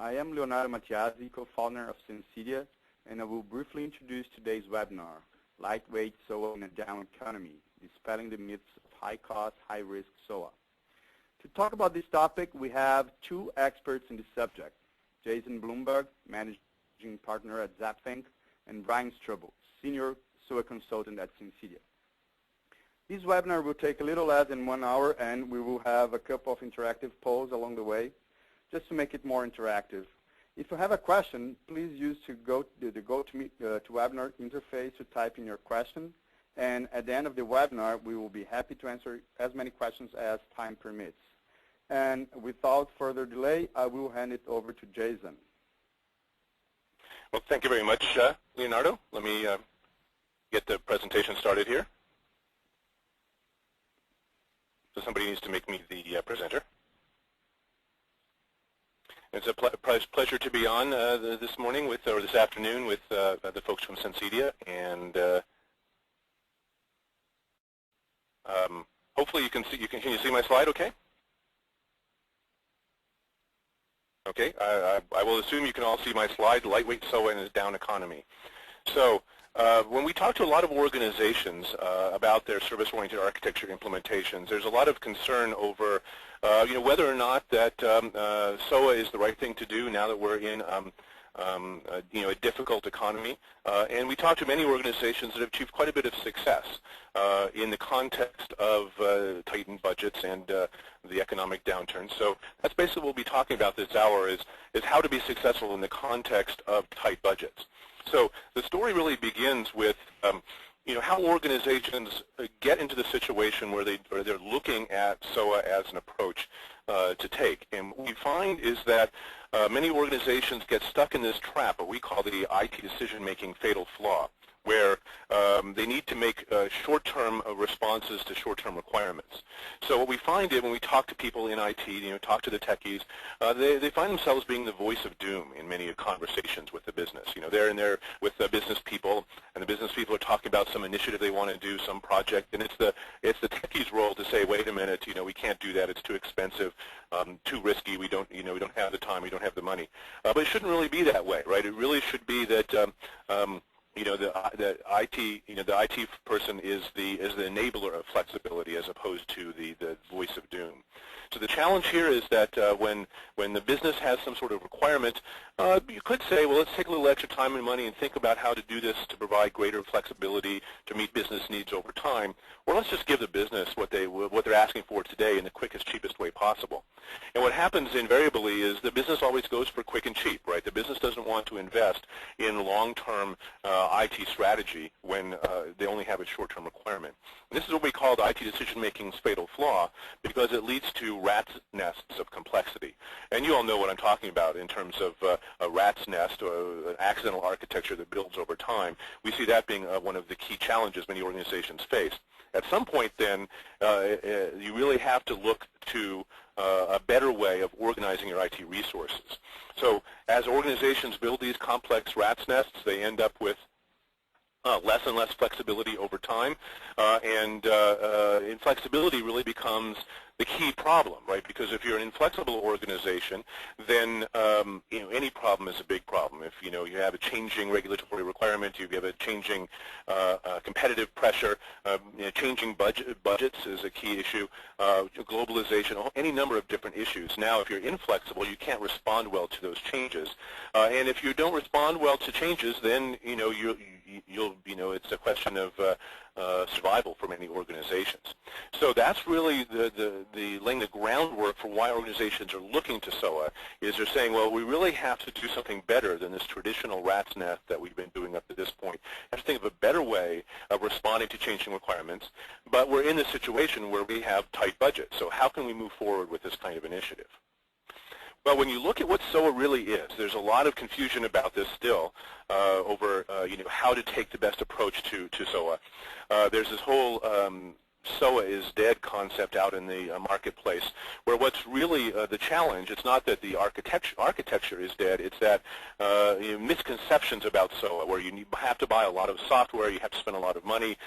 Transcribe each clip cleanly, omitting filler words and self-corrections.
I am Leonardo Mattiazzi, co-founder of Sensedia, and I will briefly introduce today's webinar, Lightweight SOA in a Down Economy, Dispelling the Myths of High-Cost, High-Risk SOA. To talk about this topic, we have two experts in the subject, Jason Bloomberg, Managing Partner at ZapThink, and Brian Strobel, Senior SOA Consultant at Sensedia. This webinar will take a little less than 1 hour, and we will have a couple of interactive polls along the way, just to make it more interactive. If you have a question, please use the GoToWebinar interface to type in your question, and at the end of the webinar, we will be happy to answer as many questions as time permits. And without further delay, I will hand it over to Jason. Well, thank you very much, Leonardo. Let me get the presentation started here. So somebody needs to make me the presenter. It's a pleasure to be on this morning or this afternoon with the folks from Sensedia, and hopefully you can you see my slide okay? Okay, I will assume you can all see my slide, Lightweight SOA in a Down Economy. So when we talk to a lot of organizations about their service-oriented architecture implementations, there's a lot of concern over whether or not that SOA is the right thing to do now that we're in a difficult economy. And we talk to many organizations that have achieved quite a bit of success in the context of tightened budgets and the economic downturn. So that's basically what we'll be talking about this hour is how to be successful in the context of tight budgets. So the story really begins with how organizations get into the situation where they're looking at SOA as an approach to take. And what we find is that many organizations get stuck in this trap, what we call the IT decision-making fatal flaw, where they need to make short-term responses to short-term requirements. So what we find is when we talk to people in IT, talk to the techies, they find themselves being the voice of doom in many conversations with the business. They're in there with the business people, and the business people are talking about some initiative they want to do, some project, and it's the techies' role to say, wait a minute, we can't do that, it's too expensive, too risky, we don't have the time, we don't have the money. But it shouldn't really be that way, right? It really should be that the IT person is the enabler of flexibility as opposed to the voice of doom. So the challenge here is that when the business has some sort of requirement, you could say, well, let's take a little extra time and money and think about how to do this to provide greater flexibility to meet business needs over time, or let's just give the business what they're asking for today in the quickest, cheapest way possible. And what happens invariably is the business always goes for quick and cheap, right? The business doesn't want to invest in long-term IT strategy when they only have a short-term requirement. And this is what we call the IT decision-making's fatal flaw, because it leads to rat's nests of complexity. And you all know what I'm talking about in terms of a rat's nest or an accidental architecture that builds over time. We see that being one of the key challenges many organizations face. At some point then, you really have to look to a better way of organizing your IT resources. So as organizations build these complex rat's nests, they end up with less and less flexibility over time, and inflexibility really becomes the key problem, right? Because if you're an inflexible organization, then any problem is a big problem. If you have a changing regulatory requirement, you have a changing competitive pressure, changing budgets is a key issue, globalization, any number of different issues. Now, if you're inflexible, you can't respond well to those changes, and if you don't respond well to changes, then it's a question of survival for many organizations. So that's really the laying the groundwork for why organizations are looking to SOA, is they're saying, well, we really have to do something better than this traditional rat's nest that we've been doing up to this point. We have to think of a better way of responding to changing requirements, but we're in this situation where we have tight budgets. So how can we move forward with this kind of initiative? Well, when you look at what SOA really is, there's a lot of confusion about this still over how to take the best approach to SOA. There's this whole SOA is dead concept out in the marketplace, where what's really the challenge, it's not that the architecture is dead, it's that misconceptions about SOA, where you have to buy a lot of software, you have to spend a lot of money,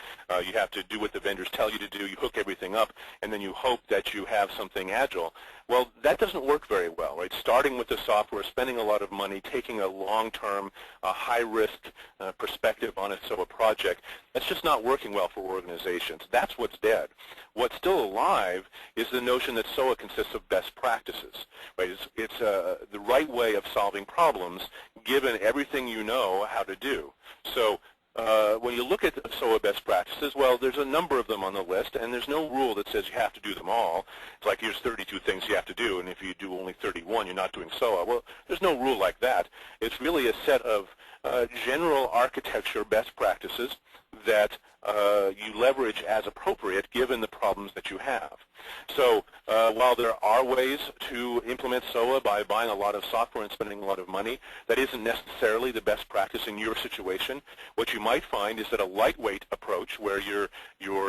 you have to do what the vendors tell you to do, you hook everything up, and then you hope that you have something agile. Well, that doesn't work very well, right? Starting with the software, spending a lot of money, taking a long-term, high-risk perspective on a SOA project, that's just not working well for organizations. That's what's dead. What's still alive is the notion that SOA consists of best practices, right? It's the right way of solving problems given everything you know how to do. So when you look at SOA best practices, well, there's a number of them on the list, and there's no rule that says you have to do them all. It's like here's 32 things you have to do, and if you do only 31, you're not doing SOA. Well, there's no rule like that. It's really a set of general architecture best practices that you leverage as appropriate given the problems that you have. So while there are ways to implement SOA by buying a lot of software and spending a lot of money, that isn't necessarily the best practice in your situation. What you might find is that a lightweight approach where you're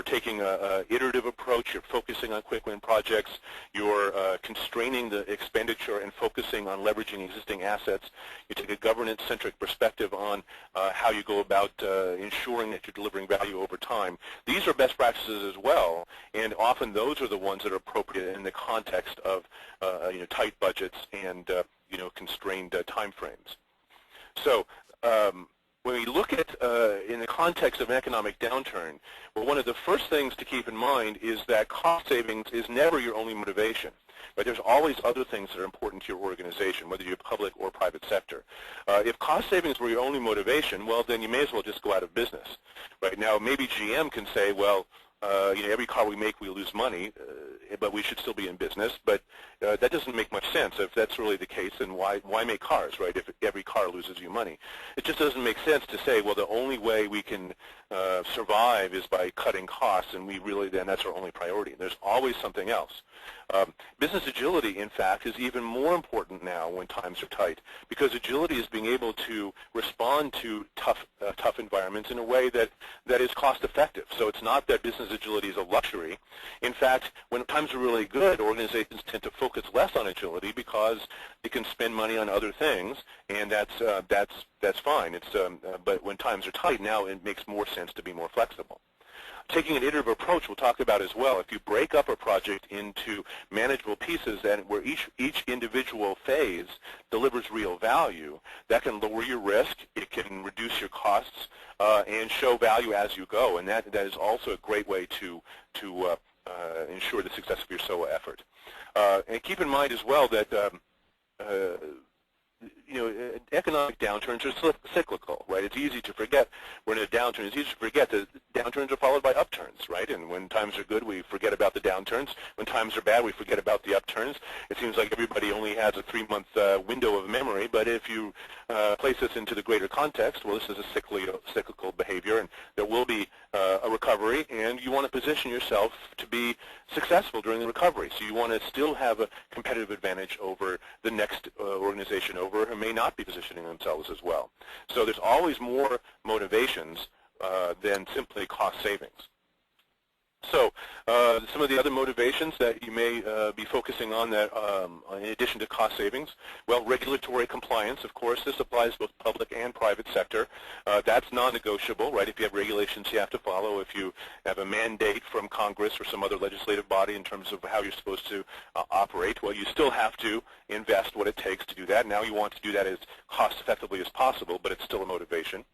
taking an iterative approach, you're focusing on quick win projects, you're constraining the expenditure and focusing on leveraging existing assets, you take a governance-centric perspective on how you go about ensuring that you're delivering value over time. These are best practices as well, and often those are the ones that are appropriate in the context of tight budgets and constrained time frames. So when we look at in the context of an economic downturn, well, one of the first things to keep in mind is that cost savings is never your only motivation. But there's always other things that are important to your organization, whether you're public or private sector. If cost savings were your only motivation, well, then you may as well just go out of business. Right now, maybe GM can say, well, every car we make, we lose money, but we should still be in business. But that doesn't make much sense. If that's really the case, then why make cars, right, if every car loses you money? It just doesn't make sense to say, well, the only way we can survive is by cutting costs, and then that's our only priority. There's always something else. Business agility, in fact, is even more important now when times are tight, because agility is being able to respond to tough environments in a way that is cost effective. So it's not that business agility is a luxury. In fact, when times are really good, organizations tend to focus less on agility because they can spend money on other things, and that's fine. But when times are tight, now it makes more sense to be more flexible. Taking an iterative approach we'll talk about as well. If you break up a project into manageable pieces and where each individual phase delivers real value, that can lower your risk, it can reduce your costs, and show value as you go. And that is also a great way to ensure the success of your SOA effort. And keep in mind as well that economic downturns are cyclical, right? It's easy to forget we're in a downturn. It's easy to forget that downturns are followed by upturns, right? And when times are good, we forget about the downturns. When times are bad, we forget about the upturns. It seems like everybody only has a 3-month window of memory, but if you place this into the greater context, well, this is a cyclical behavior, and there will be a recovery, and you want to position yourself to be successful during the recovery. So you want to still have a competitive advantage over the next organization over who may not be positioning themselves as well. So there's always more motivations than simply cost savings. So some of the other motivations that you may be focusing on that in addition to cost savings, well, regulatory compliance, of course. This applies both public and private sector. That's non-negotiable, right? If you have regulations you have to follow, if you have a mandate from Congress or some other legislative body in terms of how you're supposed to operate, well, you still have to invest what it takes to do that. Now you want to do that as cost effectively as possible, but it's still a motivation.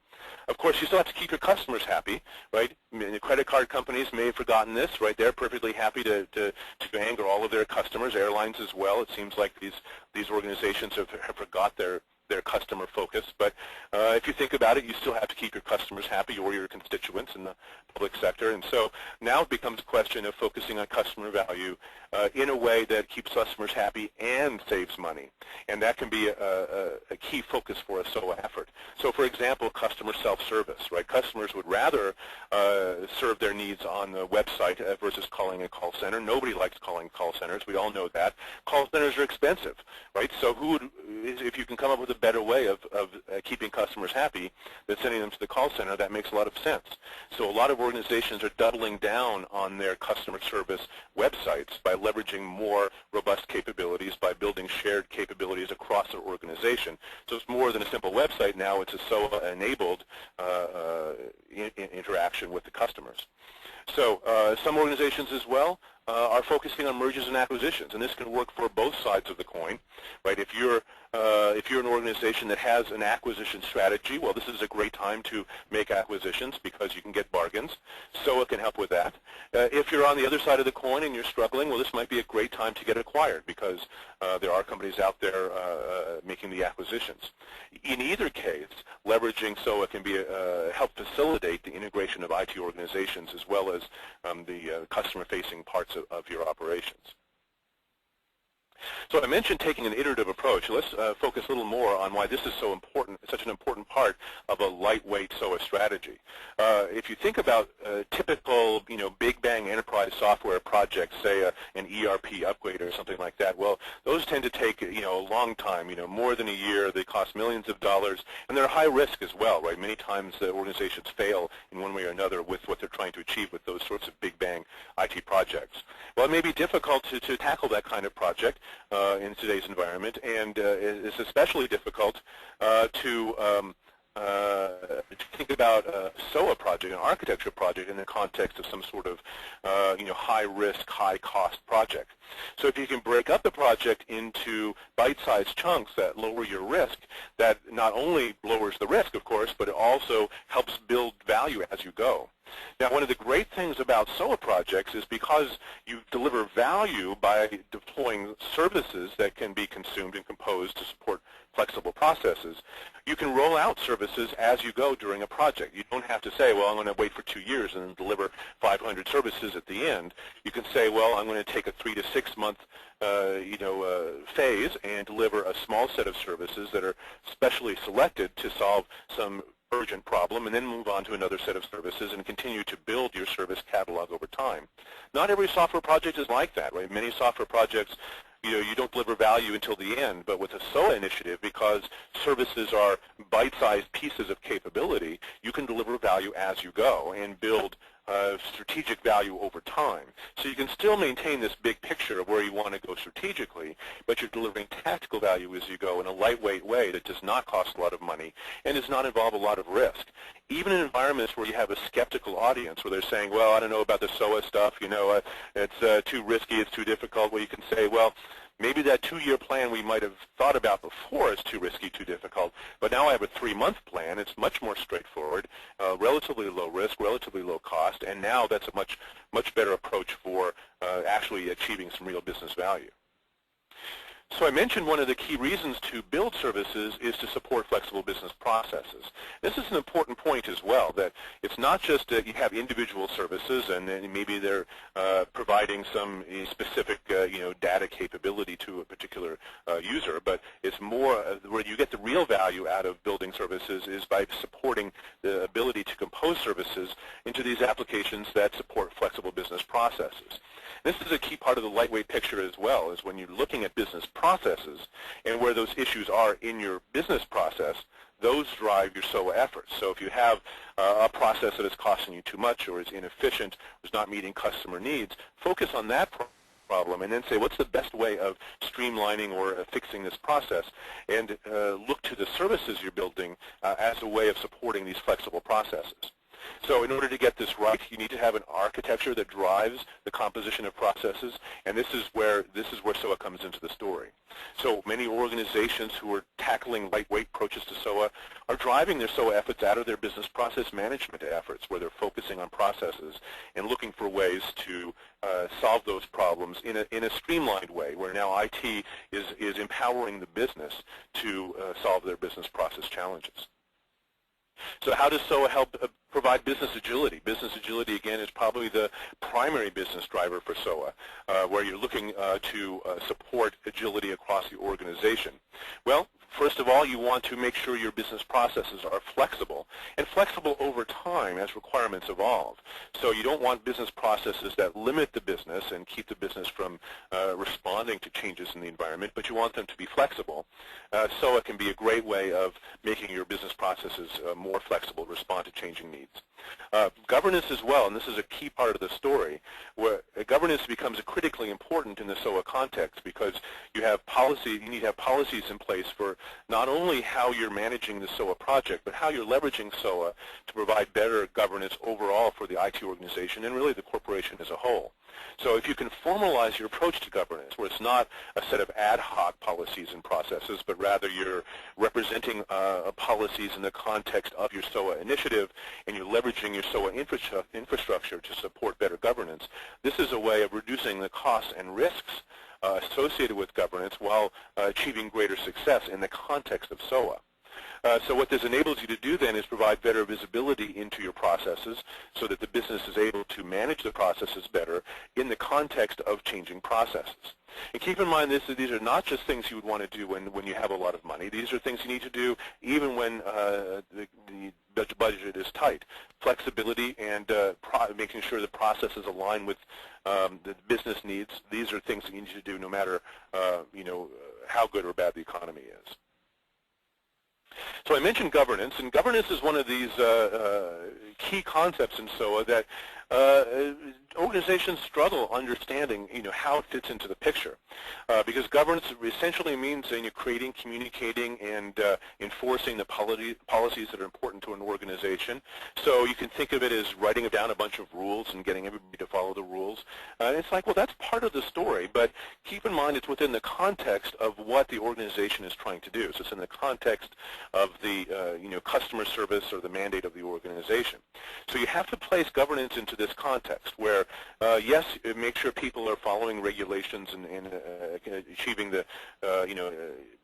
Of course, you still have to keep your customers happy, right? The credit card companies may have forgotten this, right? They're perfectly happy to anger all of their customers, airlines as well. It seems like these organizations have forgot their customer focus. But if you think about it, you still have to keep your customers happy or your constituents in the public sector. And so now it becomes a question of focusing on customer value in a way that keeps customers happy and saves money. And that can be a key focus for a SOA effort. So for example, customer self-service, right? Customers would rather serve their needs on the website versus calling a call center. Nobody likes calling call centers. We all know that. Call centers are expensive, right? So if you can come up with a better way of keeping customers happy than sending them to the call center, that makes a lot of sense. So a lot of organizations are doubling down on their customer service websites by leveraging more robust capabilities, by building shared capabilities across their organization. So it's more than a simple website now, it's a SOA-enabled interaction with the customers. So some organizations as well are focusing on mergers and acquisitions, and this can work for both sides of the coin, right? If you're an organization that has an acquisition strategy, well, this is a great time to make acquisitions because you can get bargains. SOA can help with that. If you're on the other side of the coin and you're struggling, well, this might be a great time to get acquired because there are companies out there making the acquisitions. In either case, leveraging SOA can be help facilitate the integration of IT organizations as well as the customer-facing parts of your operations. So I mentioned taking an iterative approach. Let's focus a little more on why this is so important, such an important part of a lightweight SOA strategy. If you think about typical, big bang enterprise software projects, say an ERP upgrade or something like that, well, those tend to take, a long time, more than a year. They cost millions of dollars, and they're high risk as well, right? Many times the organizations fail in one way or another with what they're trying to achieve with those sorts of big bang IT projects. Well, it may be difficult to tackle that kind of project in today's environment, and it's especially difficult to think about a SOA project, an architecture project, in the context of some sort of high-risk, high-cost project. So if you can break up the project into bite-sized chunks that lower your risk, that not only lowers the risk, of course, but it also helps build value as you go. Now, one of the great things about SOA projects is because you deliver value by deploying services that can be consumed and composed to support flexible processes, you can roll out services as you go during a project. You don't have to say, well, I'm going to wait for 2 years and then deliver 500 services at the end. You can say, well, I'm going to take a 3 to 6 month phase and deliver a small set of services that are specially selected to solve some urgent problem, and then move on to another set of services and continue to build your service catalog over time. Not every software project is like that, right? Many software projects, you don't deliver value until the end, but with a SOA initiative, because services are bite-sized pieces of capability, you can deliver value as you go and build strategic value over time. So you can still maintain this big picture of where you want to go strategically, but you're delivering tactical value as you go in a lightweight way that does not cost a lot of money and does not involve a lot of risk. Even in environments where you have a skeptical audience, where they're saying, well, I don't know about the SOA stuff, it's too risky, it's too difficult, well, you can say, well, maybe that 2-year plan we might have thought about before is too risky, too difficult, but now I have a 3-month plan. It's much more straightforward, relatively low risk, relatively low cost, and now that's a much better approach for actually achieving some real business value. So I mentioned one of the key reasons to build services is to support flexible business processes. This is an important point as well, that it's not just that you have individual services and then maybe they're providing some specific data capability to a particular user, but it's more where you get the real value out of building services is by supporting the ability to compose services into these applications that support flexible business processes. This is a key part of the lightweight picture as well, is when you're looking at business processes and where those issues are in your business process, those drive your SOA efforts. So if you have a process that is costing you too much or is inefficient, or is not meeting customer needs, focus on that problem and then say, what's the best way of streamlining or fixing this process, and look to the services you're building as a way of supporting these flexible processes. So in order to get this right, you need to have an architecture that drives the composition of processes, and this is where SOA comes into the story. So many organizations who are tackling lightweight approaches to SOA are driving their SOA efforts out of their business process management efforts, where they're focusing on processes and looking for ways to solve those problems in a streamlined way, where now IT is empowering the business to solve their business process challenges. So how does SOA help provide business agility? Business agility, again, is probably the primary business driver for SOA, where you're looking to support agility across the organization. Well, first of all, you want to make sure your business processes are flexible, and flexible over time as requirements evolve. So you don't want business processes that limit the business and keep the business from responding to changes in the environment, but you want them to be flexible. SOA can be a great way of making your business processes more flexible, respond to changing needs. Governance as well, and this is a key part of the story, where governance becomes critically important in the SOA context, because you need to have policies in place for not only how you're managing the SOA project, but how you're leveraging SOA to provide better governance overall for the IT organization and really the corporation as a whole. So if you can formalize your approach to governance, where it's not a set of ad hoc policies and processes, but rather you're representing policies in the context of your SOA initiative, and you're leveraging your SOA infrastructure to support better governance, this is a way of reducing the costs and risks associated with governance while achieving greater success in the context of SOA. So what this enables you to do then is provide better visibility into your processes so that the business is able to manage the processes better in the context of changing processes. And keep in mind these are not just things you would want to do when you have a lot of money. These are things you need to do even when the budget is tight. Flexibility and making sure the processes align with the business needs, these are things that you need to do no matter how good or bad the economy is. So I mentioned governance, and governance is one of these key concepts in SOA that organizations struggle understanding, how it fits into the picture, because governance essentially means creating, communicating, and enforcing the policies that are important to an organization. So you can think of it as writing down a bunch of rules and getting everybody to follow the rules. And it's like, well, that's part of the story, but keep in mind it's within the context of what the organization is trying to do. So it's in the context of the customer service or the mandate of the organization. So you have to place governance into this context where, yes, make sure people are following regulations and achieving the,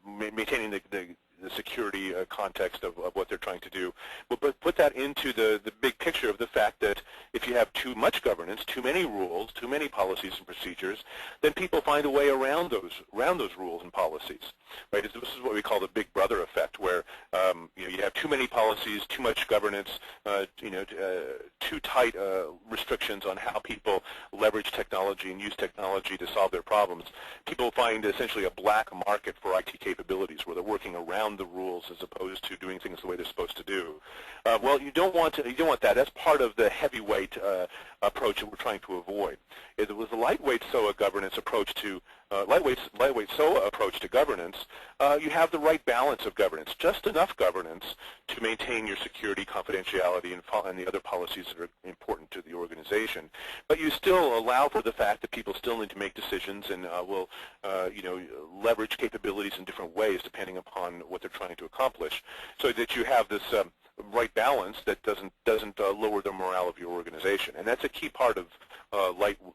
maintaining the security context of what they're trying to do. But put that into the big picture of the fact that if you have too much governance, too many rules, too many policies and procedures, then people find a way around those rules and policies. Right? This is what we call the big brother effect, where you have too many policies, too much governance, too tight restrictions on how people leverage technology and use technology to solve their problems. People find essentially a black market for IT capabilities where they're working around the rules as opposed to doing things the way they're supposed to do. Well, you don't want that. That's part of the heavyweight approach that we're trying to avoid. It was a lightweight SOA governance approach to lightweight SOA approach to governance. You have the right balance of governance, just enough governance to maintain your security, confidentiality, and the other policies that are important to the organization. But you still allow for the fact that people still need to make decisions and will leverage capabilities in different ways depending upon what they're trying to accomplish, so that you have this right balance that doesn't lower the morale of your organization. And that's a key part of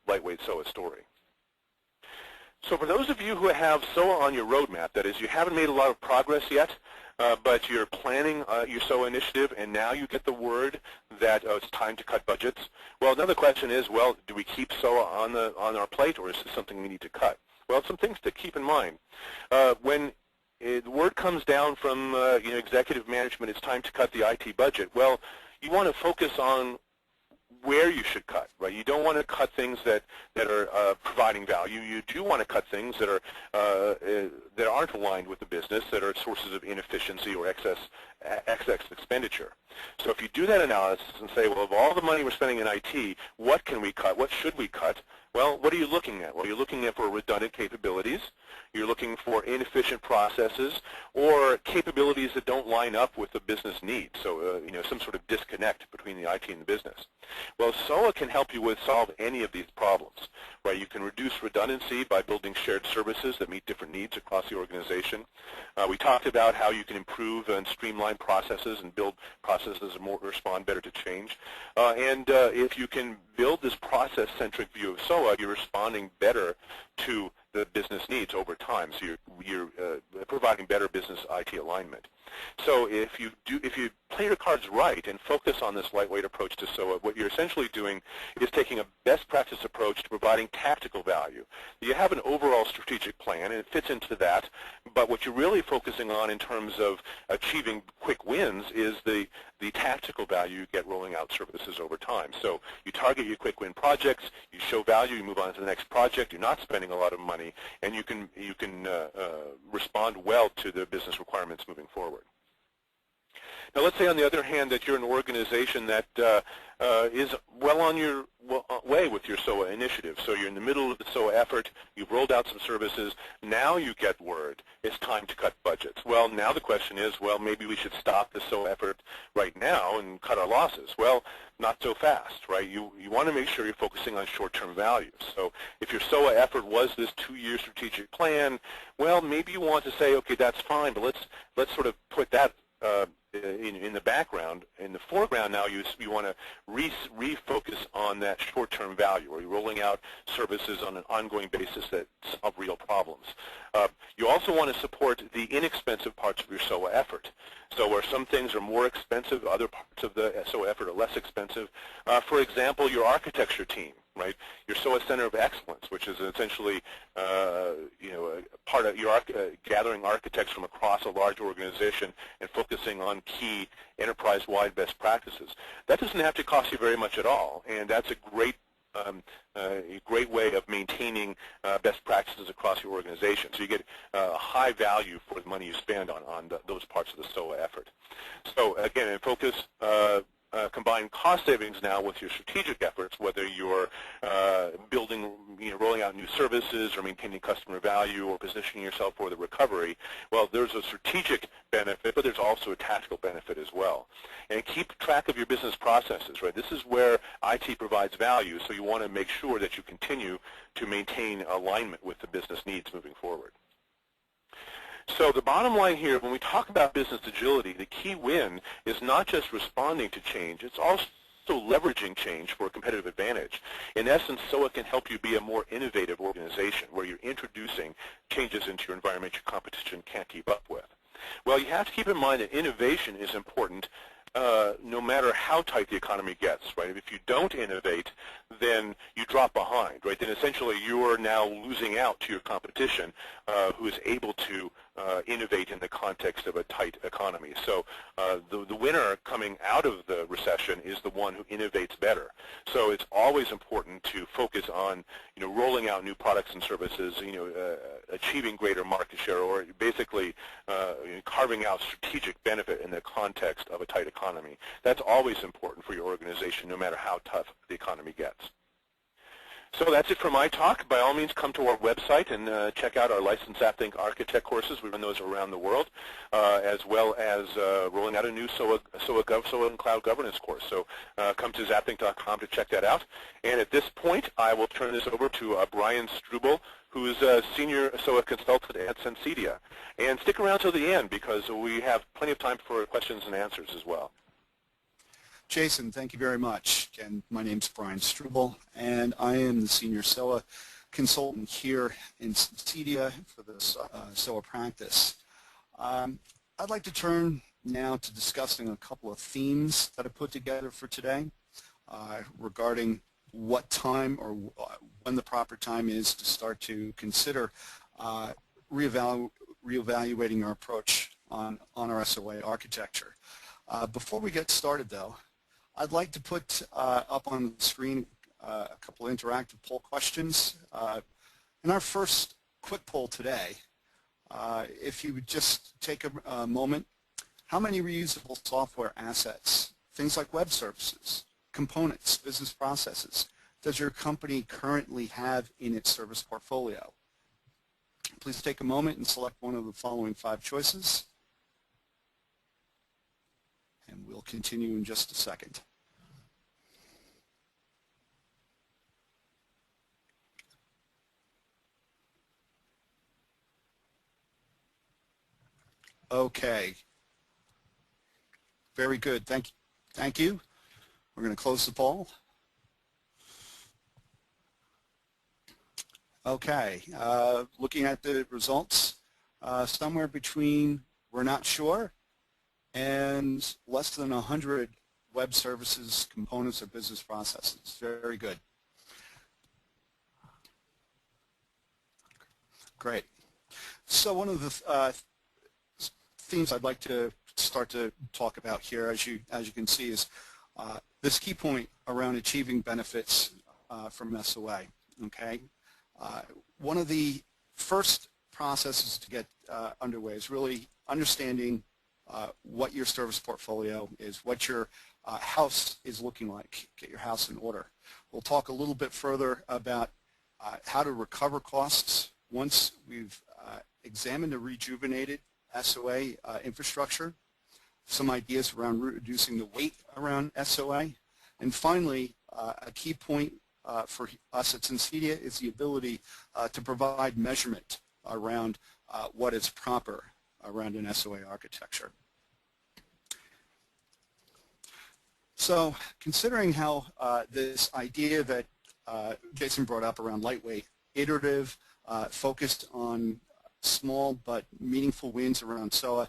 lightweight SOA story. So for those of you who have SOA on your roadmap, that is, you haven't made a lot of progress yet, but you're planning your SOA initiative, and now you get the word that it's time to cut budgets. Well, another question is, well, do we keep SOA on our plate, or is this something we need to cut? Well, some things to keep in mind. When the word comes down from executive management, it's time to cut the IT budget. Well, you want to focus on where you should cut, right? You don't want to cut things that are providing value. You do want to cut things that aren't aligned with the business, that are sources of inefficiency or excess expenditure. So if you do that analysis and say, well, of all the money we're spending in IT, what can we cut? What should we cut? Well, what are you looking at? Well, you're looking at for redundant capabilities. You're looking for inefficient processes or capabilities that don't line up with the business needs. So, some sort of disconnect between the IT and the business. Well, SOA can help you solve any of these problems, right? You can reduce redundancy by building shared services that meet different needs across the organization. We talked about how you can improve and streamline processes and build processes that respond better to change. And if you can build this process-centric view of SOA, you're responding better to the business needs over time. So you're providing better business IT alignment. So if you play your cards right and focus on this lightweight approach to SOA, what you're essentially doing is taking a best practice approach to providing tactical value. You have an overall strategic plan, and it fits into that, but what you're really focusing on in terms of achieving quick wins is the tactical value you get rolling out services over time. So you target your quick win projects, you show value, you move on to the next project, you're not spending a lot of money, and you can respond well to the business requirements moving forward. Now, let's say on the other hand that you're an organization that is well on your way with your SOA initiative. So you're in the middle of the SOA effort, you've rolled out some services, now you get word it's time to cut budgets. Well, now the question is, well, maybe we should stop the SOA effort right now and cut our losses. Well, not so fast, right? You want to make sure you're focusing on short-term value. So if your SOA effort was this 2-year strategic plan, well, maybe you want to say, okay, that's fine, but let's sort of put that in the background. In the foreground now, you want to refocus on that short-term value, where you're rolling out services on an ongoing basis that solve real problems. You also want to support the inexpensive parts of your SOA effort. So where some things are more expensive, other parts of the SOA effort are less expensive. For example, your architecture team, right? Your SOA Center of Excellence, which is essentially part of your gathering architects from across a large organization and focusing on key enterprise-wide best practices. That doesn't have to cost you very much at all, and that's a great way of maintaining best practices across your organization. So you get high value for the money you spend on those parts of the SOA effort. So again, in focus, combine cost savings now with your strategic efforts, whether you're rolling out new services or maintaining customer value or positioning yourself for the recovery. Well, there's a strategic benefit, but there's also a tactical benefit as well. And keep track of your business processes, right? This is where IT provides value, so you want to make sure that you continue to maintain alignment with the business needs moving forward. So the bottom line here, when we talk about business agility, the key win is not just responding to change, it's also leveraging change for a competitive advantage. In essence, SOA can help you be a more innovative organization where you're introducing changes into your environment your competition can't keep up with. Well, you have to keep in mind that innovation is important no matter how tight the economy gets, right? If you don't innovate, then you drop behind, right? Then essentially you are now losing out to your competition who is able to innovate in the context of a tight economy. So the winner coming out of the recession is the one who innovates better. So it's always important to focus on, rolling out new products and services, achieving greater market share, or basically carving out strategic benefit in the context of a tight economy. That's always important for your organization, no matter how tough the economy gets. So that's it for my talk. By all means, come to our website and check out our licensed ZapThink Architect courses. We run those around the world, as well as rolling out a new SOA and Cloud Governance course. So come to zapthink.com to check that out. And at this point, I will turn this over to Brian Struble, who is a senior SOA consultant at Sensedia. And stick around till the end, because we have plenty of time for questions and answers as well. Jason, thank you very much. Again, my name is Brian Struble, and I am the Senior SOA Consultant here in Sensedia for the SOA practice. I'd like to turn now to discussing a couple of themes that I put together for today regarding what time or when the proper time is to start to consider reevaluating our approach on our SOA architecture. Before we get started, though, I'd like to put up on the screen a couple of interactive poll questions. In our first quick poll today, if you would just take a moment, how many reusable software assets, things like web services, components, business processes, does your company currently have in its service portfolio? Please take a moment and select one of the following 5 choices. And we'll continue in just a second. Okay. Very good. Thank you. We're going to close the poll. Okay. Looking at the results, somewhere between we're not sure and less than 100 web services, components, or business processes. Very good. Great. So one of the themes I'd like to start to talk about here, as you can see, is this key point around achieving benefits from SOA. Okay. One of the first processes to get underway is really understanding what your service portfolio is, what your house is looking like, get your house in order. We'll talk a little bit further about how to recover costs once we've examined a rejuvenated SOA infrastructure, some ideas around reducing the weight around SOA, and finally, a key point for us at Sensedia is the ability to provide measurement around what is proper around an SOA architecture. So considering how this idea that Jason brought up around lightweight, iterative, focused on small but meaningful wins around SOA,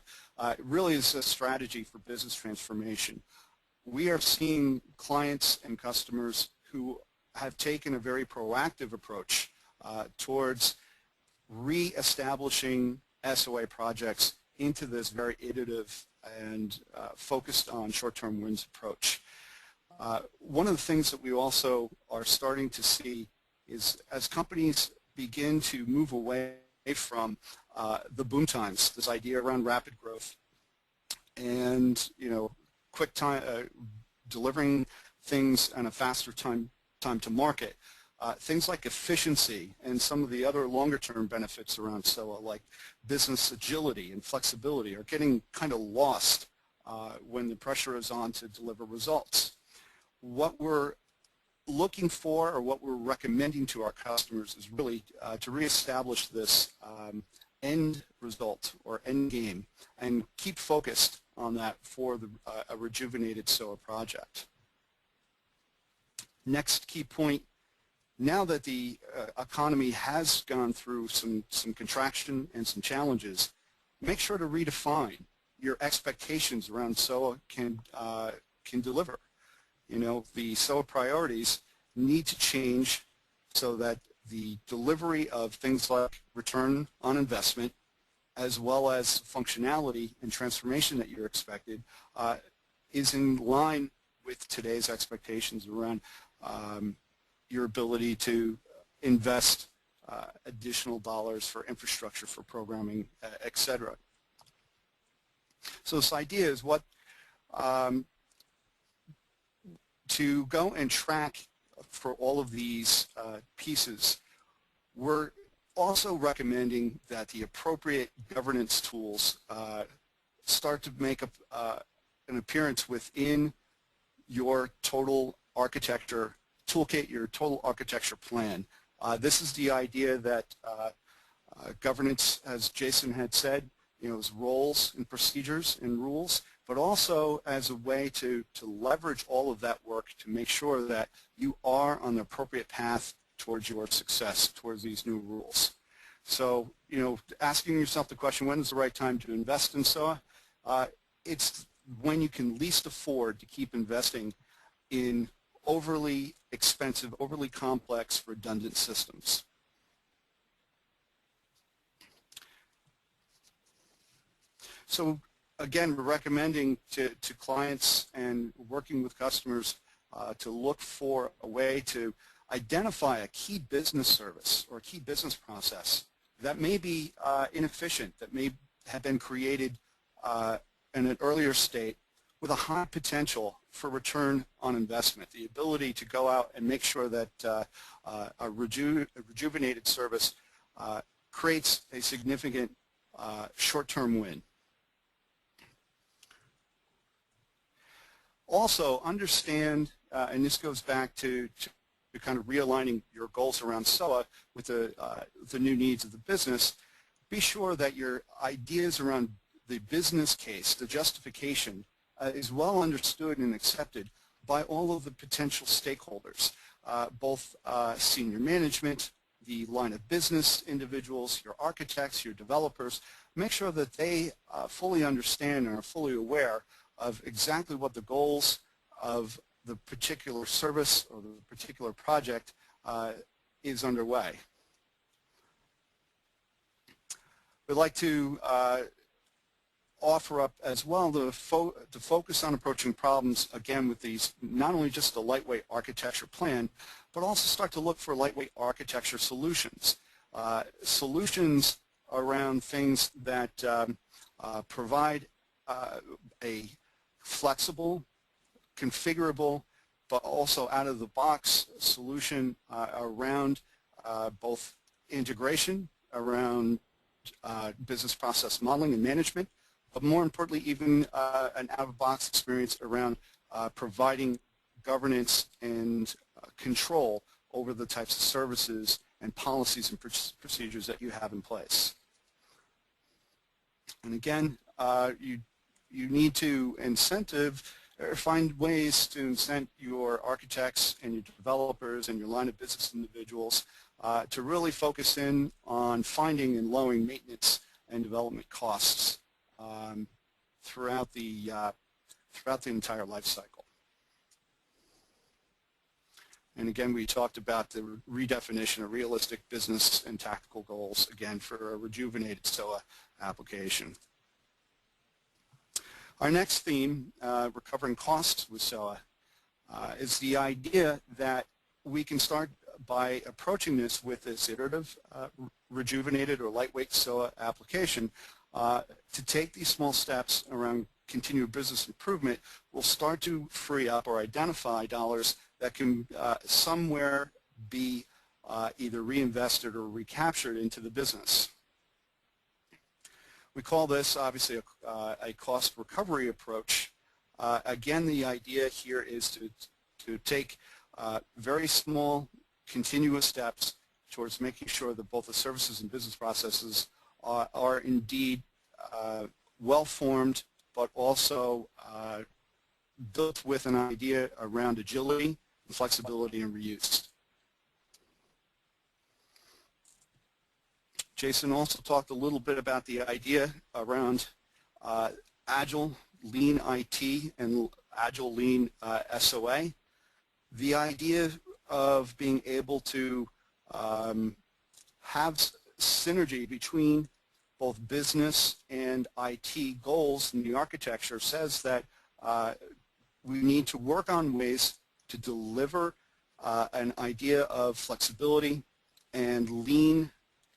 really is a strategy for business transformation. We are seeing clients and customers who have taken a very proactive approach towards re-establishing SOA projects into this very iterative and focused on short-term wins approach. One of the things that we also are starting to see is as companies begin to move away from the boom times, this idea around rapid growth and quick time, delivering things on a faster time to market, things like efficiency and some of the other longer-term benefits around SOA, like business agility and flexibility, are getting kind of lost when the pressure is on to deliver results. What we're looking for, or what we're recommending to our customers, is really to reestablish this end result or end game and keep focused on that for a rejuvenated SOA project. Next key point, now that the economy has gone through some contraction and some challenges, make sure to redefine your expectations around SOA can deliver. The SOA priorities need to change so that the delivery of things like return on investment, as well as functionality and transformation that you're expected, is in line with today's expectations around your ability to invest additional dollars for infrastructure, for programming, etc. So this idea is what to go and track for all of these pieces. We're also recommending that the appropriate governance tools start to make an appearance within your total architecture toolkit, your total architecture plan. This is the idea that governance, as Jason had said, is roles and procedures and rules, but also as a way to leverage all of that work to make sure that you are on the appropriate path towards your success, towards these new rules. So, asking yourself the question, when is the right time to invest in SOA? It's when you can least afford to keep investing in overly expensive, overly complex, redundant systems. So again, we're recommending to clients and working with customers to look for a way to identify a key business service or a key business process that may be inefficient, that may have been created in an earlier state with a high potential for return on investment, the ability to go out and make sure that a rejuvenated service creates a significant short-term win. Also, understand, and this goes back to kind of realigning your goals around SOA with the new needs of the business, be sure that your ideas around the business case, the justification, is well understood and accepted by all of the potential stakeholders, both senior management, the line of business individuals, your architects, your developers. Make sure that they fully understand and are fully aware of exactly what the goals of the particular service or the particular project is underway. We'd like to offer up as well to focus on approaching problems, again, with these, not only just the lightweight architecture plan, but also start to look for lightweight architecture solutions. Solutions around things that provide a flexible, configurable, but also out-of-the-box solution around both integration, around business process modeling and management, but more importantly, even an out-of-the-box experience around providing governance and control over the types of services and policies and procedures that you have in place. And again, you need to find ways to incent your architects and your developers and your line of business individuals to really focus in on finding and lowering maintenance and development costs throughout the entire life cycle. And again, we talked about the redefinition of realistic business and tactical goals, again, for a rejuvenated SOA application. Our next theme, recovering costs with SOA, is the idea that we can start by approaching this with this iterative, rejuvenated or lightweight SOA application. To take these small steps around continued business improvement will start to free up or identify dollars that can somewhere be either reinvested or recaptured into the business. We call this obviously a cost recovery approach. Again, the idea here is to take very small continuous steps towards making sure that both the services and business processes are indeed well-formed, but also built with an idea around agility, flexibility, and reuse. Jason also talked a little bit about the idea around Agile, Lean IT, and Agile Lean SOA. The idea of being able to have synergy between both business and IT goals in the architecture says that we need to work on ways to deliver an idea of flexibility and lean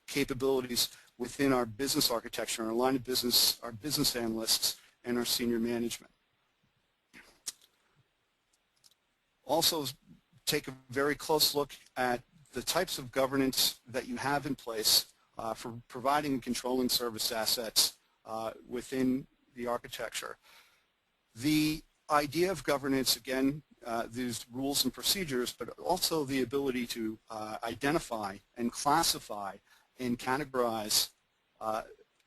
capabilities within our business architecture, our line of business, our business analysts, and our senior management. Also, take a very close look at the types of governance that you have in place for providing and controlling service assets within the architecture. The idea of governance, again, these rules and procedures, but also the ability to identify and classify and categorize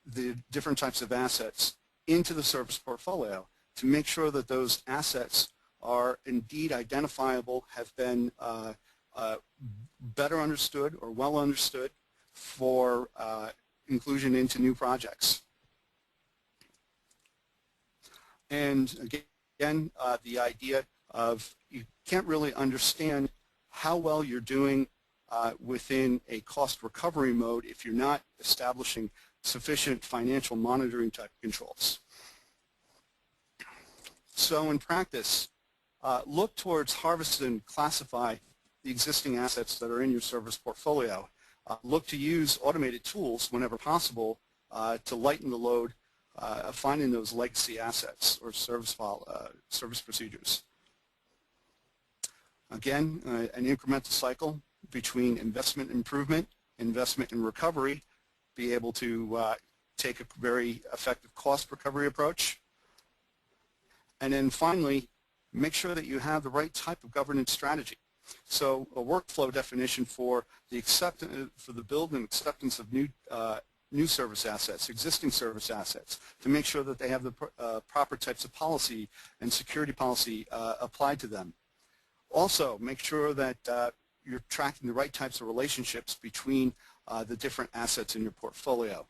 the different types of assets into the service portfolio to make sure that those assets are indeed identifiable, have been better understood or well understood for inclusion into new projects. And again, the idea of you can't really understand how well you're doing within a cost recovery mode if you're not establishing sufficient financial monitoring type controls. So in practice, look towards harvest and classify the existing assets that are in your service portfolio. Look to use automated tools whenever possible to lighten the load of finding those legacy assets or service procedures. Again, an incremental cycle between investment improvement, investment and recovery, be able to take a very effective cost recovery approach. And then finally, make sure that you have the right type of governance strategy. So a workflow definition for the build and acceptance of new service assets, existing service assets, to make sure that they have the proper types of policy and security policy applied to them. Also, make sure that you're tracking the right types of relationships between the different assets in your portfolio.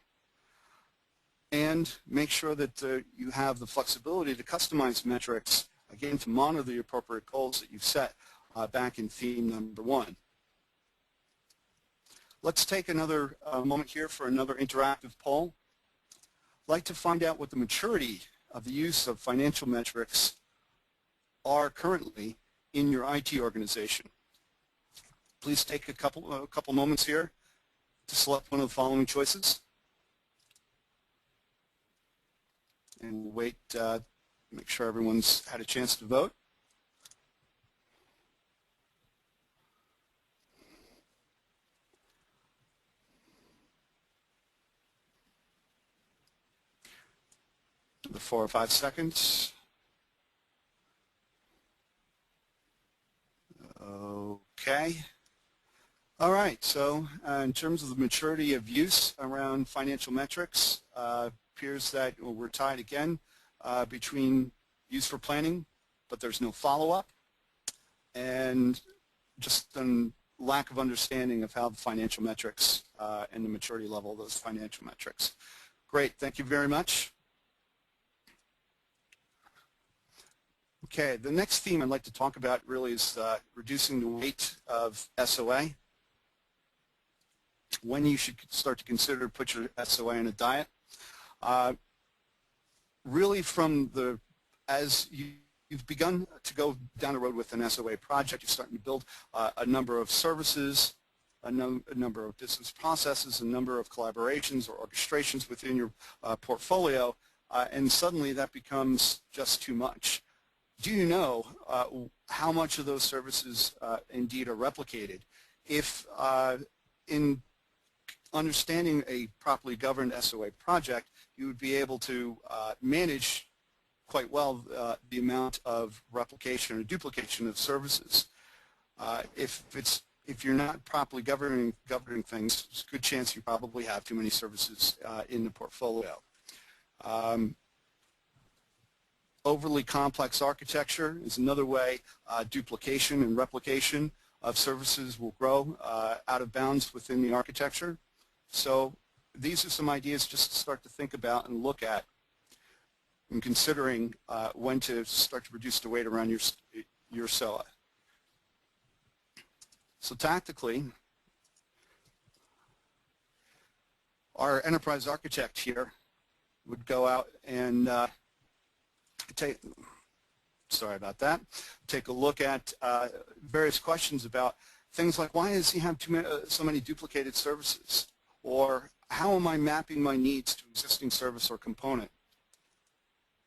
And make sure that you have the flexibility to customize metrics, again, to monitor the appropriate goals that you've set back in theme number 1. Let's take another moment here for another interactive poll. I'd like to find out what the maturity of the use of financial metrics are currently in your IT organization. Please take a couple moments here to select one of the following choices. and we'll wait, make sure everyone's had a chance to vote. The 4 or 5 seconds. Okay. All right, so in terms of the maturity of use around financial metrics, appears that we're tied again between use for planning, but there's no follow-up, and just a lack of understanding of how the financial metrics and the maturity level of those financial metrics. Great, thank you very much. Okay, the next theme I'd like to talk about really is reducing the weight of SOA. When you should start to consider put your SOA in a diet. Really as you've begun to go down the road with an SOA project, you're starting to build a number of services, a number of business processes, a number of collaborations or orchestrations within your portfolio, and suddenly that becomes just too much. Do you know how much of those services indeed are replicated? If in understanding a properly governed SOA project, you would be able to manage quite well the amount of replication or duplication of services. If you're not properly governing things, there's a good chance you probably have too many services in the portfolio. Overly complex architecture is another way duplication and replication of services will grow out of bounds within the architecture. So these are some ideas just to start to think about and look at in considering when to start to reduce the weight around your SOA. So tactically, our enterprise architect here would go out and take a look at various questions about things like, why does he have so many duplicated services? Or how am I mapping my needs to existing service or component?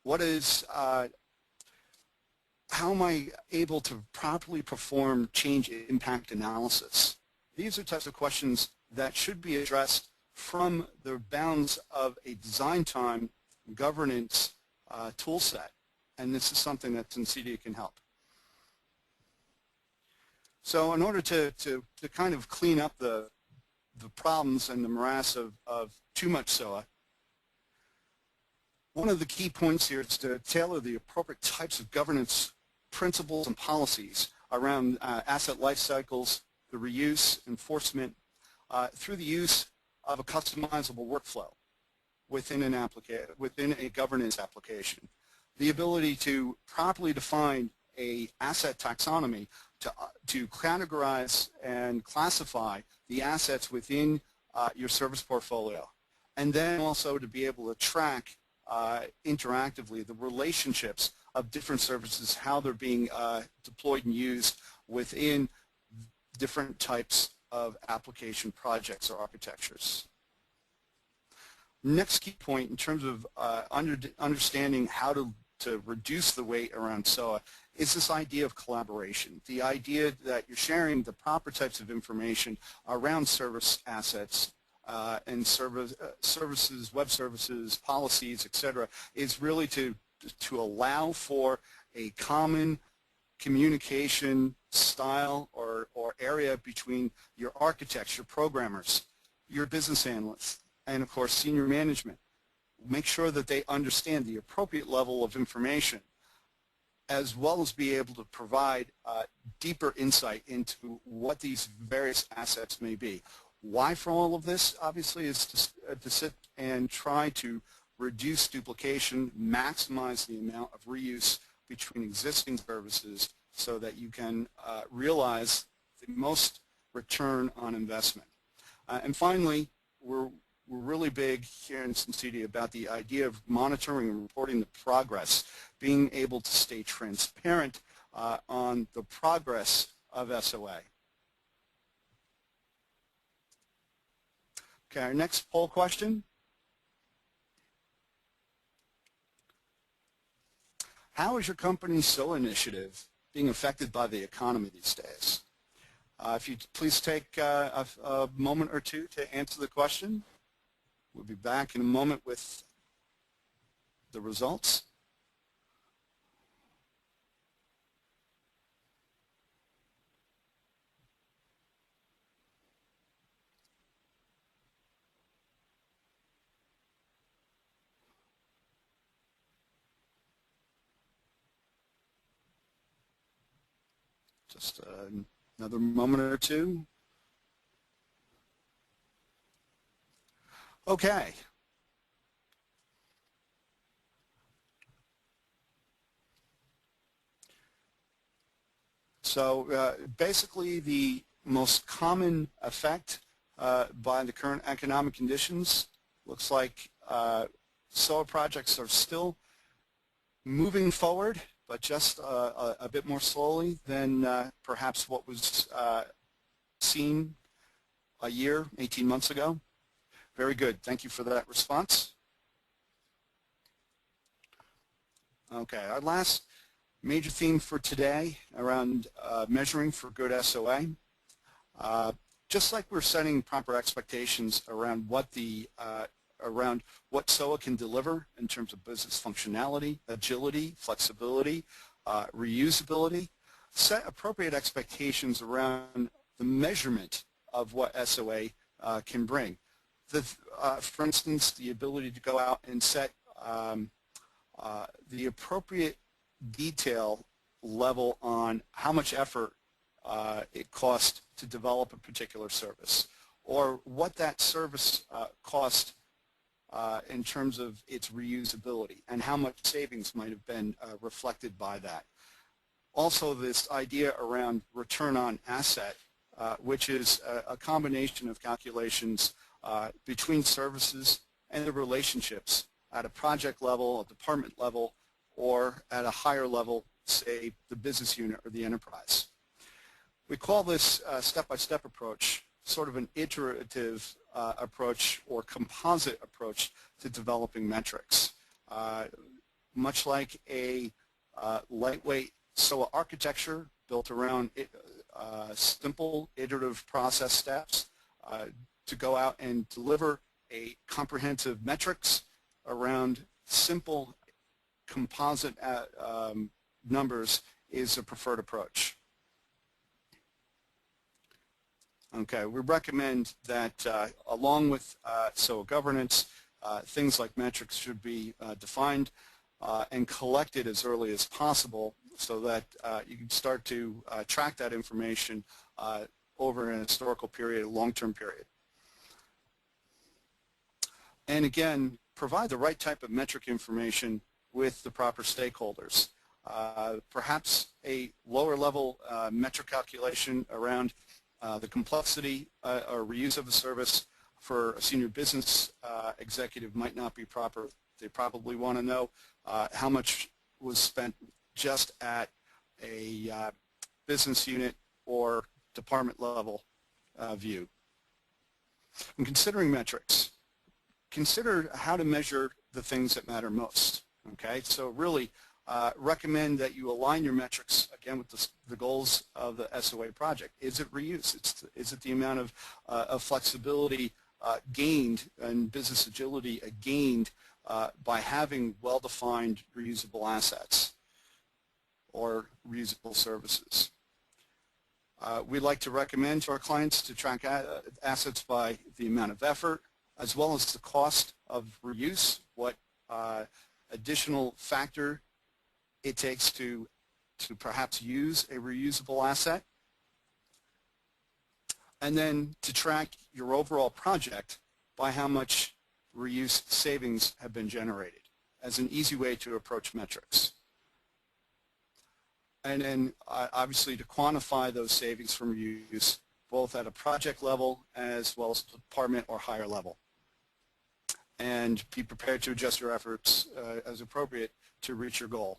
How am I able to properly perform change impact analysis? These are types of questions that should be addressed from the bounds of a design time governance tool set, and this is something that Sensedia can help. So in order to kind of clean up the problems and the morass of too much SOA, one of the key points here is to tailor the appropriate types of governance principles and policies around asset life cycles, the reuse, enforcement, through the use of a customizable workflow within a governance application. The ability to properly define a asset taxonomy to categorize and classify the assets within your service portfolio, and then also to be able to track interactively the relationships of different services, how they're being deployed and used within different types of application projects or architectures. Next key point in terms of understanding how to reduce the weight around SOA is this idea of collaboration, the idea that you're sharing the proper types of information around service assets and services, web services, policies, etc., is really to allow for a common communication style or area between your architects, your programmers, your business analysts, and of course senior management. Make sure that they understand the appropriate level of information, as well as be able to provide deeper insight into what these various assets may be. Why for all of this, obviously, is to sit and try to reduce duplication, maximize the amount of reuse between existing services so that you can realize the most return on investment. And finally, we're really big here in Sensedia about the idea of monitoring and reporting the progress, being able to stay transparent on the progress of SOA. Okay, our next poll question. How is your company's SOA initiative being affected by the economy these days? If you'd please take a moment or two to answer the question. We'll be back in a moment with the results. Just another moment or two. Okay. So basically the most common effect by the current economic conditions looks like SOA projects are still moving forward, but just a bit more slowly than perhaps what was seen a year, 18 months ago. Very good. Thank you for that response. Okay, our last major theme for today around measuring for good SOA. Just like we're setting proper expectations around what SOA can deliver in terms of business functionality, agility, flexibility, reusability, set appropriate expectations around the measurement of what SOA can bring. For instance, the ability to go out and set the appropriate detail level on how much effort it costs to develop a particular service, or what that service cost in terms of its reusability, and how much savings might have been reflected by that. Also, this idea around return on asset, which is a combination of calculations between services and the relationships at a project level, a department level, or at a higher level, say the business unit or the enterprise. We call this step-by-step approach sort of an iterative approach or composite approach to developing metrics. Much like a lightweight SOA architecture built around simple iterative process steps to go out and deliver a comprehensive metrics around simple composite numbers is a preferred approach. Okay, we recommend that along with SOA governance, things like metrics should be defined and collected as early as possible so that you can start to track that information over an historical period, a long-term period. And again, provide the right type of metric information with the proper stakeholders. Perhaps a lower level metric calculation around the complexity or reuse of a service for a senior business executive might not be proper. They probably want to know how much was spent just at a business unit or department level view. When considering metrics, consider how to measure the things that matter most. Okay, so really recommend that you align your metrics again with the goals of the SOA project. Is it reuse? Is it the amount of flexibility gained and business agility gained by having well-defined reusable assets or reusable services? We like to recommend to our clients to track assets by the amount of effort as well as the cost of reuse, what additional factor it takes to perhaps use a reusable asset, and then to track your overall project by how much reuse savings have been generated as an easy way to approach metrics. And then obviously to quantify those savings from reuse both at a project level as well as department or higher level. And be prepared to adjust your efforts as appropriate to reach your goal.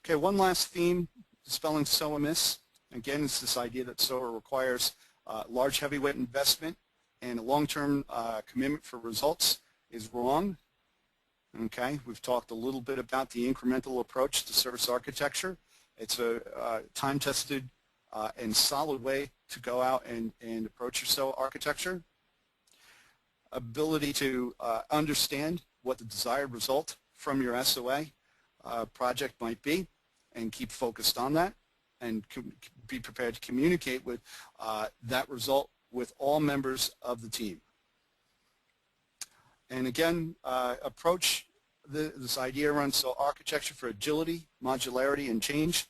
Okay, one last theme, dispelling SOA myths. Again, it's this idea that SOA requires large heavyweight investment and a long-term commitment for results is wrong. Okay, we've talked a little bit about the incremental approach to service architecture. It's a time-tested and solid way to go out and approach your SOA architecture. Ability to understand what the desired result from your SOA project might be and keep focused on that and be prepared to communicate with that result with all members of the team. And again, approach this idea around SOA architecture for agility, modularity, and change,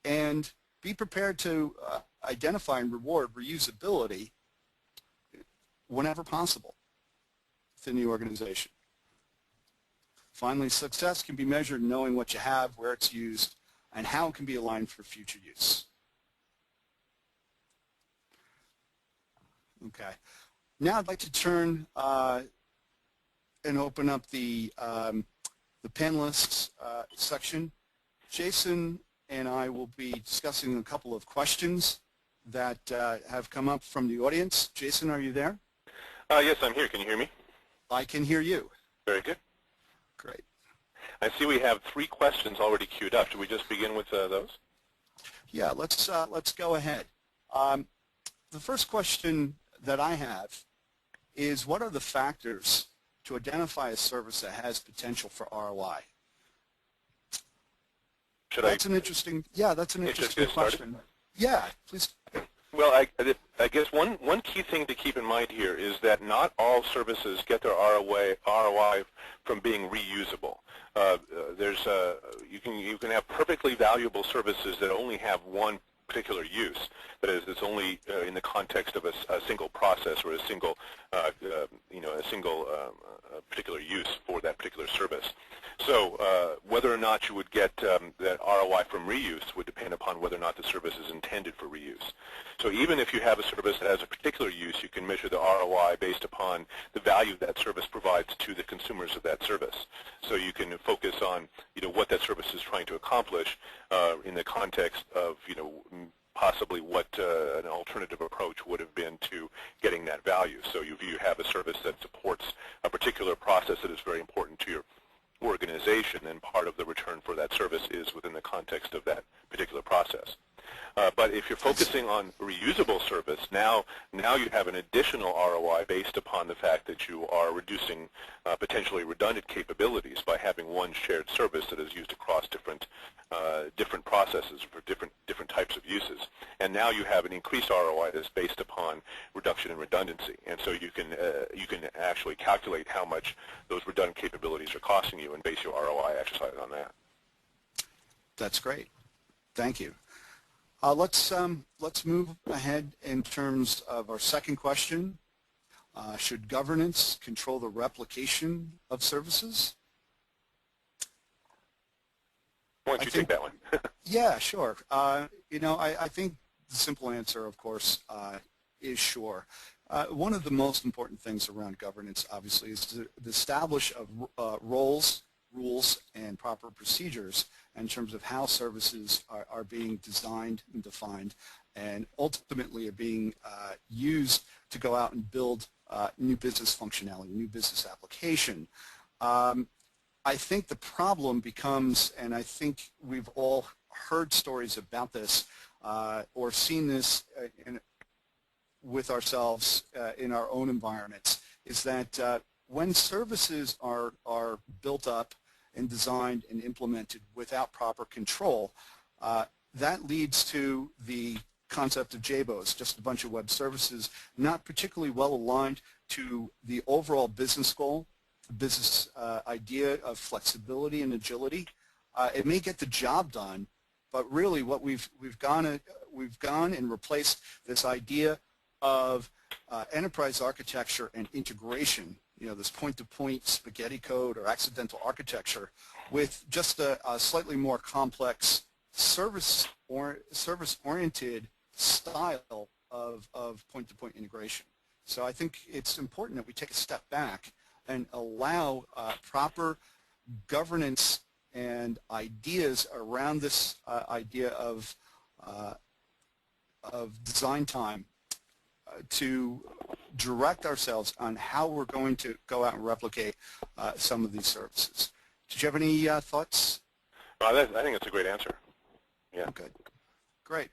and be prepared to identify and reward reusability whenever possible within the organization. Finally, success can be measured in knowing what you have, where it's used, and how it can be aligned for future use. Okay. Now I'd like to turn and open up the panelists section. Jason and I will be discussing a couple of questions that have come up from the audience. Jason, are you there? Yes, I'm here. Can you hear me? I can hear you. Very good. Great. I see we have 3 questions already queued up. Should we just begin with those? Yeah, let's go ahead. The first question that I have is, what are the factors to identify a service that has potential for ROI? That's an interesting question. Yeah, please. Well, I guess one key thing to keep in mind here is that not all services get their ROI from being reusable. You can have perfectly valuable services that only have one particular use. That is, it's only in the context of a single process or a single particular use for that particular service. So whether or not you would get that ROI from reuse would depend upon whether or not the service is intended for reuse. So even if you have a service that has a particular use, you can measure the ROI based upon the value that service provides to the consumers of that service. So you can focus on what that service is trying to accomplish in the context of possibly what an alternative approach would have been to getting that value. So if you have a service that supports a particular process that is very important to your organization, and part of the return for that service is within the context of that particular process. But if you're focusing on reusable service, now you have an additional ROI based upon the fact that you are reducing potentially redundant capabilities by having one shared service that is used across different processes for different types of uses. And now you have an increased ROI that's based upon reduction in redundancy. And so you can actually calculate how much those redundant capabilities are costing you and base your ROI exercise on that. That's great. Thank you. Let's move ahead in terms of our second question. Should governance control the replication of services? Why don't you take that one? Yeah, sure. I think the simple answer, of course, is sure. One of the most important things around governance, obviously, is to establish roles, rules, and proper procedures in terms of how services are being designed and defined and ultimately are being used to go out and build new business functionality, new business application. I think the problem becomes, and I think we've all heard stories about this or seen this with ourselves in our own environments, is that when services are built up and designed and implemented without proper control, that leads to the concept of JBOs, just a bunch of web services not particularly well aligned to the overall business goal, the business idea of flexibility and agility. It may get the job done, but really what we've gone and replaced this idea of enterprise architecture and integration, this point-to-point spaghetti code or accidental architecture, with just a slightly more complex service-oriented style of point-to-point integration. So I think it's important that we take a step back and allow proper governance and ideas around this idea of design time to direct ourselves on how we're going to go out and replicate some of these services. Did you have any thoughts? I think that's a great answer. Yeah. Good. Great.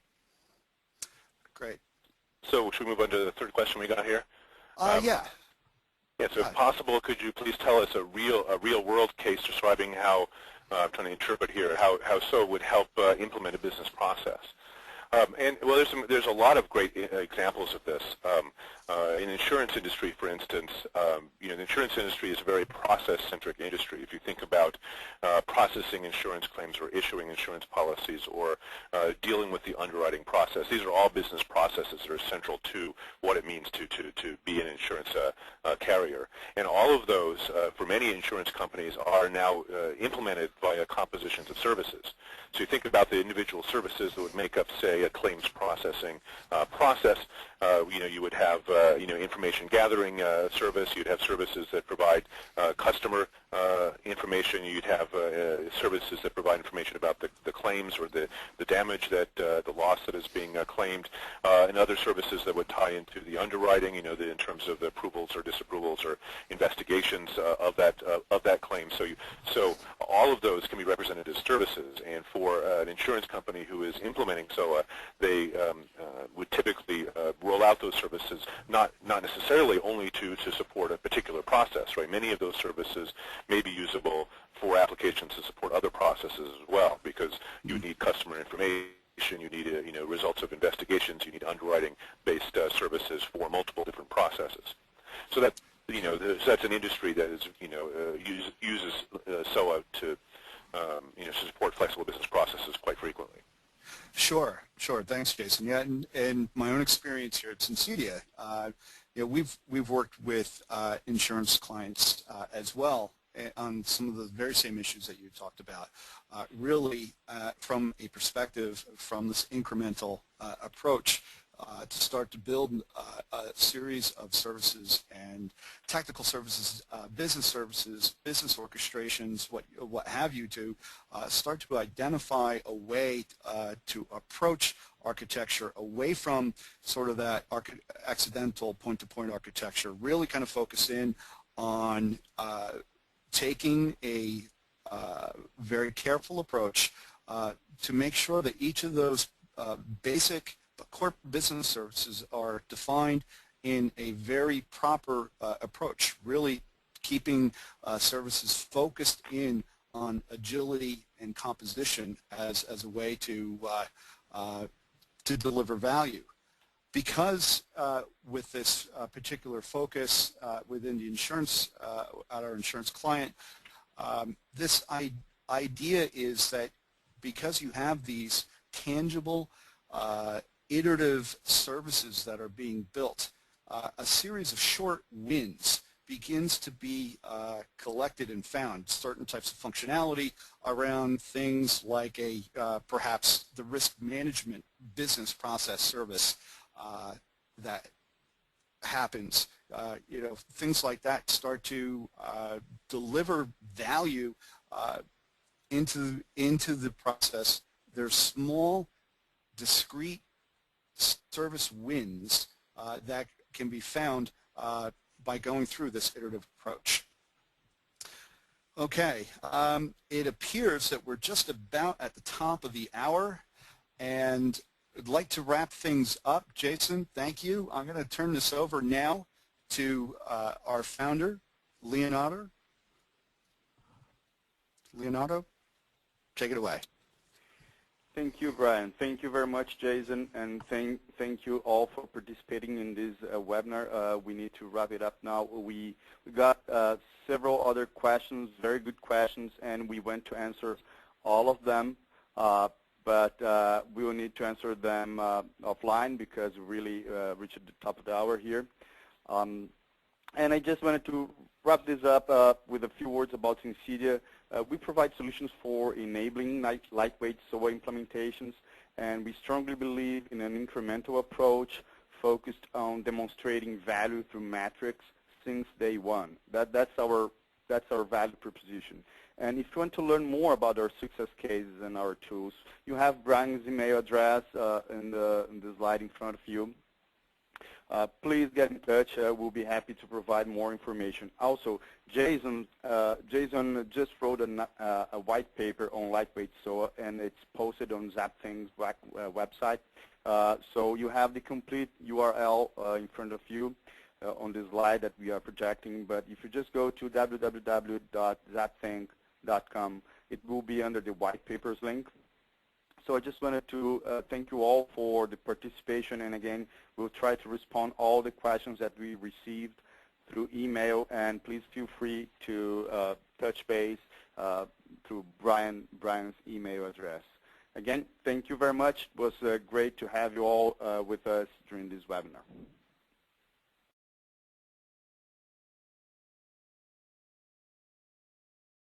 Great. So should we move on to the third question we got here? Yeah. Yeah, so if possible, could you please tell us a real-world case describing how, I'm trying to interpret here, how SOA would help implement a business process? And well, there's a lot of great examples of this. In the insurance industry, for instance, the insurance industry is a very process-centric industry. If you think about processing insurance claims or issuing insurance policies or dealing with the underwriting process, these are all business processes that are central to what it means to be an insurance carrier. And all of those, for many insurance companies, are now implemented via compositions of services. So you think about the individual services that would make up, say, a claims processing process. You would have information gathering service. You'd have services that provide customer information. You'd have services that provide information about the claims or the damage that the loss that is being claimed, and other services that would tie into the underwriting. In terms of the approvals or disapprovals or investigations of that claim. So all of those can be represented as services, and for an insurance company who is implementing SOA, they would typically roll out those services not necessarily only to support a particular process, right? Many of those services may be usable for applications to support other processes as well, because you need customer information, you need results of investigations, you need underwriting-based services for multiple different processes. So that that's an industry that is uses SOA to support flexible business processes quite frequently. Sure. Thanks, Jason. Yeah, in my own experience here at Sensedia, we've worked with insurance clients as well on some of the very same issues that you talked about, really from a perspective from this incremental approach to start to build a series of services and technical services, business services, business orchestrations, what have you, to start to identify a way to approach architecture away from sort of that accidental point-to-point architecture, really kind of focus in on taking a very careful approach to make sure that each of those basic core business services are defined in a very proper approach, really keeping services focused in on agility and composition as a way to deliver value. Because with this particular focus within the insurance, at our insurance client, this idea is that because you have these tangible iterative services that are being built, a series of short wins begins to be collected and found. Certain types of functionality around things like perhaps the risk management business process service that happens. Things like that start to deliver value into the process. There's small, discrete service wins that can be found by going through this iterative approach. Okay, it appears that we're just about at the top of the hour, and I'd like to wrap things up. Jason, thank you. I'm going to turn this over now to our founder, Leonardo. Leonardo, take it away. Thank you, Brian. Thank you very much, Jason, and thank you all for participating in this webinar. We need to wrap it up now. We got several other questions, very good questions, and we went to answer all of them, but we will need to answer them offline because we really reached the top of the hour here. And I just wanted to wrap this up with a few words about Sensedia. We provide solutions for enabling lightweight SOA implementations, and we strongly believe in an incremental approach focused on demonstrating value through metrics since day one. That's our value proposition. And if you want to learn more about our success cases and our tools, you have Brian's email address in the slide in front of you. Please get in touch. We'll be happy to provide more information. Also, Jason just wrote a white paper on lightweight SOA, and it's posted on ZapThings website. So you have the complete URL in front of you on this slide that we are projecting. But if you just go to www.zapthing.com, it will be under the white papers link. So I just wanted to thank you all for the participation, and again, we'll try to respond all the questions that we received through email, and please feel free to touch base through Brian's email address. Again, thank you very much. It was great to have you all with us during this webinar.